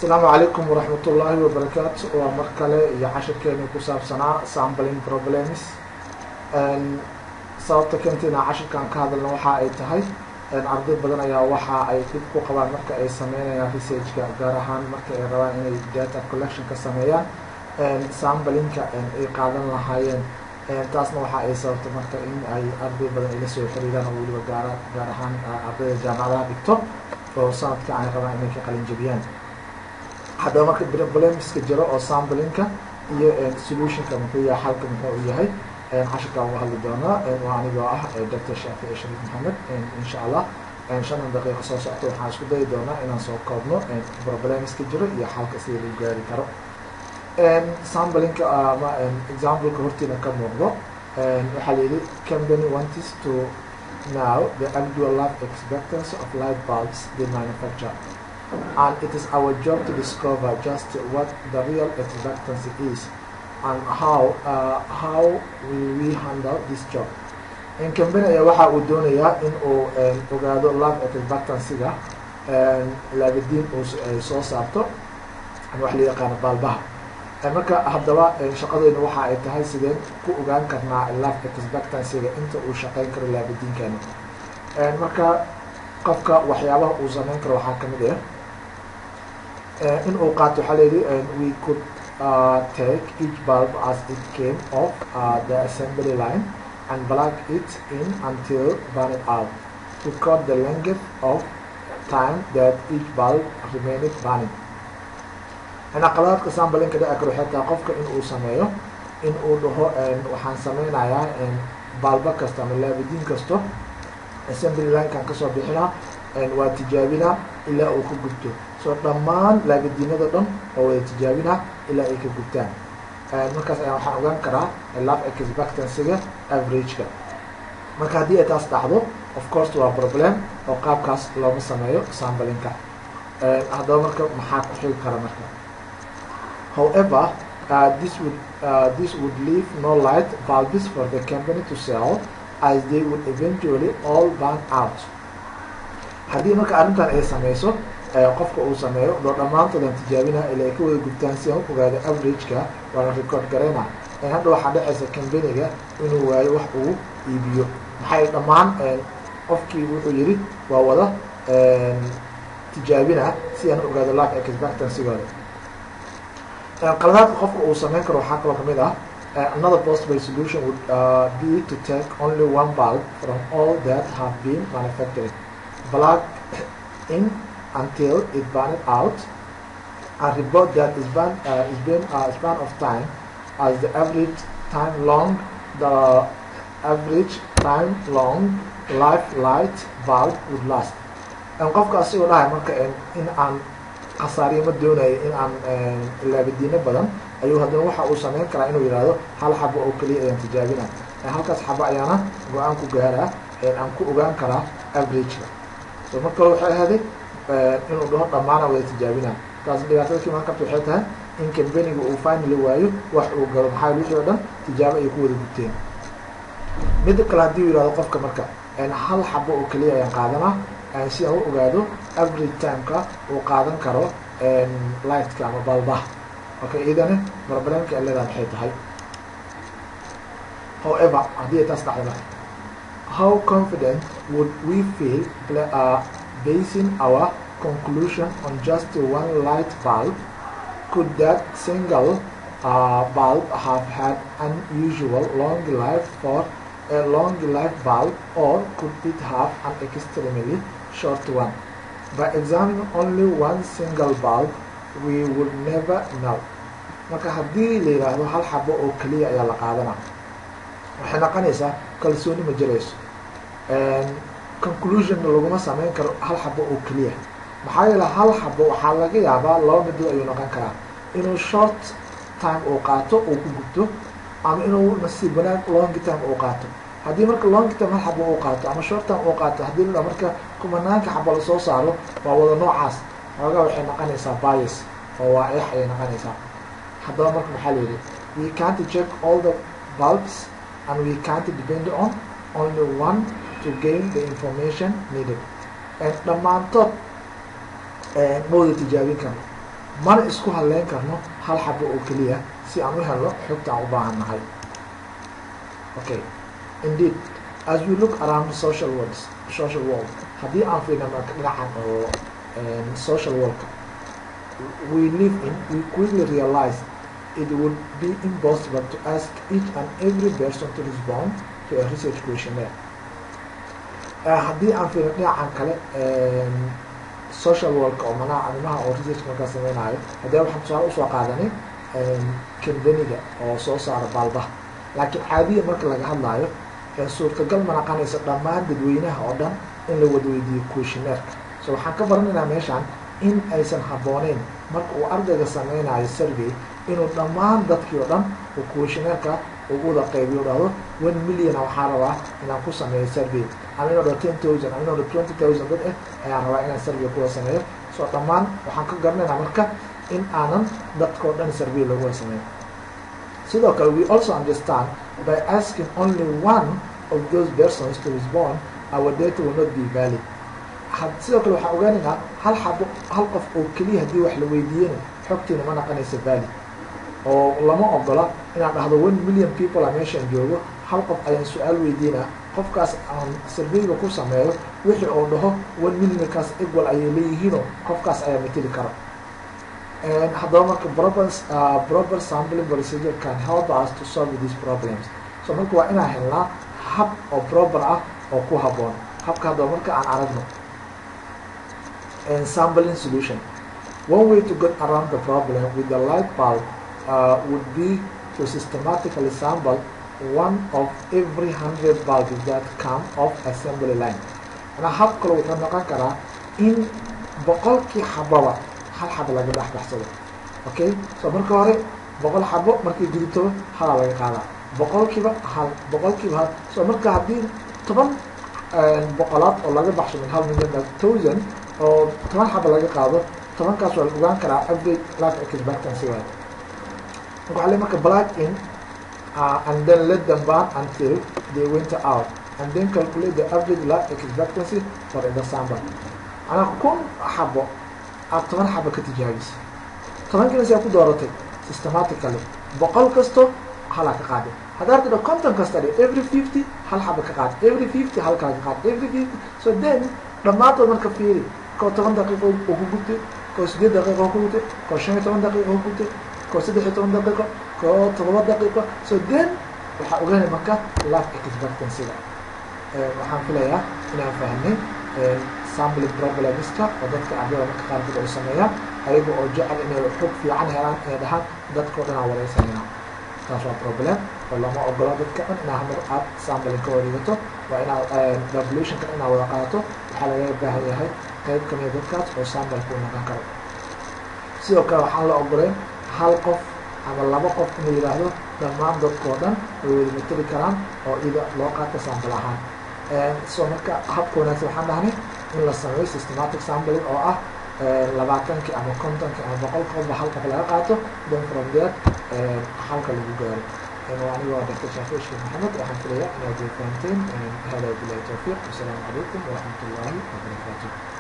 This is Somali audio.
السلام عليكم ورحمة الله وبركاته ومركلة يا عشر كلمة كساب سنة sampling problems sababta keentayna cashirkan ka hadalna waxa ay tahay arday badan ayaa waxa ay dib ku qabaan marka ay sameynayaan researchka gaar ahaan marka ay rabaan inay data collection ka sameeyaan samplingka ay qaadan lahaayeen taasna waxa ay sababta marka in ay arday badan ay la soo xiriiraan oo waliba gaar ahaan ardayda jaamacadaha dhigto oo sanadka ay rabaan inay ka qalin jabiyaan haddaba marka problemska jiro oo samplingka iyo solutionka muxuu yahay xalka muxuu yahay cashirka uga hadli doonaa waa anigoo ah Dr. Shaafici Shariif Maxamed insha Allah 5 daqiiqo soo socota waxaan isku dayi doonaa inaan soo koobno problemska jiro iyo xalka sida loo gaari karo samplingka ama example-ka hortiina ka muuqdo waxaa la yidhi company wants to know the actual life expectancy of light bulbs they manufacture and it is our job to discover just what the real expectancy is and how will we handle this job company ayaa waxa uu doonayaa in uu ogaado life expectancy-ga laabadiin uu soo saarto wax la yaqaan balbaha marka haddaba shaqadeena waxa ay tahay sideen ku ogaan karnaa life expectancy-ga inta uu shaqeyn karo laabadiinkeena marka qofka waxyaabaha uu sameyn karo waxaa kamid ah in uu qaato waxa la yidhi we could take each bulb as it came off the assembly line and plug it in until burn out to cut the length of time that each bulb remained burning. Qaladaadka samplingka dhici karo xitaa qofka in uu sameeyo in uu dhaho waxaan sameynayaa balba kasta ama laabadiin kasto assembly line-kan kasoo bixinaa waa tijaabinaa ilaa uu ka gubto soo dhammaan laabadiinada dhan oo wada tijaabinaa ilaa ay ka gubtaan markaas ayaan waxaan ogaan karaa life expectancy-ga average-ka marka haddii ay taas dhacdo of course waa problem oo qaabkaas looma sameeyo samplingka haddaba marka maxaa ku xigi kara marka however this would leave no light bulbs for the company to sell as they would eventually all burn out haddii marka arrintan ay sameyso qofka uu sameeyo doo dhammaantoodan tijaabinaa ilaa ay ka wada gubtaan si aan u ogaado average-ka waana record garayna hadda waxaa dhexaysa company-ga inuu waayo wax uu iibiyo maxay dhammaan qofkii wuxuu yidhi waa wada tijaabinaa si aan u ogaado life expectancy-gooda qaladaadka qofka uu sameyn karo waxaa kaloo kamid ah another possible solution would be to take only one bulb from all that have been manufactured plug in until it burned out and report that is been a span of time as the average time long light bulb would last qofka asigoo dhahay marka in aan khasaariyo ma doonayo in aan laabadiino badan ayuu haddana waxa uu sameyn karaa inuu yidhaahdo hal xabo oo keliya ayaan tijaabinaa halkaas xabo ayaana go-aan ku gaaraa aan ku ogaan karaa average-ga so marka hore waxay ahaday inuu dhaho dhammaana wada tijaabinaa taas dhibaatada kiimaan karta waxay tahay in company-ga uu finally waayo wax uu galo maxaa wixii oo dhan tijaabo ay ku wada gubteen midda kale haddii uu yidhahdo qofka marka hal xabo oo keliya ayaan qaadanaa si aan u ogaado average time-ka uu qaadan karo light-ka ama balbaha okay idane problemka ay leedahay maxay tahay however haddii ay taas dhacdo how confident would we feel basing our conclusion on just one light bulb? Could that single bulb have had unusual long life for a long life bulb, or could it have an extremely short one? By examining only one single bulb, we would never know. marka haddii la yidhaahdo hal xabo oo keliya ayaa la qaadanaa waxay noqonaysaa kalsooni ma jirayso conclusion laguma sameyn karo hal xabo oo keliya maxaa yeele hal xabo waxaa laga yaabaa laba midoo ayuu noqon karaa inuu short time uu qaato uu ku gubto ama inuu nasiib wanaag long time uu qaato haddii marka long time hal xabo uu qaato ama short time uu qaato haddii la marka kumanaanka xabo lasoo saaro waa wada noocaas xoogaa waxay noqonaysaa bias oo waa eex ayay noqonaysaa haddaba marka maxaa la yidhi we can't check all the bulbs and we can't depend on only one to gain the information needed dhammaantood ma wada tijaabin karno mana isku halleyn karno hal xabo oo keliya si aan u helno xogta aan u baahannahay. Okay, indeed, as we look around the social world, haddii aan fiirno marka dhinacan oo social world we live in, we quickly realize it would be impossible to ask each and every person to respond to a research questionnaire. Haddii aan fiirno dhinacan kale social work oo manaa arrimaha oo research markaa sameynayo, haddii waxaan tusaale usoo qaadanay kambaniga oo soo saara baalbaha, laakiin caadiya marka laga hadlaayo suurtagal ma naqanayso dhammaan dadweynaha oo dhan in la wada weydiiyo questionnaire-ka. So waxaan ka baranaynaa meeshaan in aysan habbooneyn marka uu ardayga sameynayo survey inuu dhammaan dadkii oo dhan uu questionnaire-ka ugu wada qaybiyo dhahdo 1 million waxaa rabaa inaan ku sameeyo survey, ama inuu dhaho 10,000 ama inuu dhaho 20,000 dad ayaan rabaa inaan survey kuwa sameeyo. So dhammaan waxaan ka garanaynaa marka in aanan dadka oo dhan survey lagu wada sameeyo. Sidoo kale we also understand by asking only one of those persons to respond, our data will not be valid. Sidoo kale waxaan ogaanaynaa hal qof oo keliya haddii wax la weydiiyana xogtiina ma naqanaysa valid, oo lama ogola inaan dhahdo 1 million people a meeshaan joogo, hal qof ayaan su-aal weydiinaa, qofkaas aan surveyga ku sameeyo wixii oo dhaho 1 millionkaas equal ayay leeyihiinoo qofkaas ayaa mateli kara. Haddaba marka proper sampling procedure can help us to solve these problems. So marka waa inaan helnaa hab oo proper ah oo ku habboon. Habka haddaba marka aan aragno sampling solution. One way to get around the problem with the light bulb would be to systematically sample one of every 100 bulbs that come off assembly line. Ana hab kale wuxuu noqon karaa in boqolkii xababa hal xabo laga baxsado. Okay, so marka hore 100 xabo markii gudubto hal laga qaadaa, boqolkiiba hal. So marka haddii 10 boqolaad oo laga baxsho min 1 million 1000 oo 10 xabo laga qaado, 10kaas waa la ogaan karaa average life expectancy waay. Waxaa la marka plug in and then let them burn until they winter out, and then calculate the average life expectancy for the sample. Ana kun xabo aad 10 xabo ka tijaabis, 10 si aad ku dooratay systematically, boqol kasto hal ka qaado. Haddaad tidho konton kasta every 50 hal xabo ka qaad, every 50 hal ka qaad, every 50. So then dhammaantood marka fiiri, ko 10 daqiiqo oo ku gubtay, ko 8 daqiiqo oo ku gubtay, ko 15 daqiiqo oo ku gubtay, ko 13 daqiiqo, ko 7 daqiiqo. So then waxaa ogaanay marka life expectancy-ga. Waxaan filayaa inaan fahamnay sampling problemska oo dadka ardayda marka qaarkood ay sameeyaan ayaga oo jecel inay xog fiican helaan ee dhahaan dadka oo dhan aan wareysanayna. Taas waa problem oo lama ogola dadka dhan inaa mar aad sampling ka wareegato, waa inaad populationka inaa wada qaadato. waxaa laga baahan yahay qayb ka mid dadkaas oo sample ku noqon karo. Sidoo kale waxaan la ogoleyn hal qof ama 2 qof inuu yiraahdo dhammaan dadka oo dhan way wada matali karaan oo ida loo qaato sample ahaan. So marka habka wanaagsan waxaan dhahnay in la sameeyo systematic sampling oo ah 20 ama 50 ama 100 qof hal qof laga qaato, then from there halka lagu gaaro. Anigoo Dr. Shaafici Sheekh Maxamed waxaan filayaa inaad fahanteen. Hada billahi tawfiiq. Assalaamu calaykum waraxmatullaahi wabarakaatuh.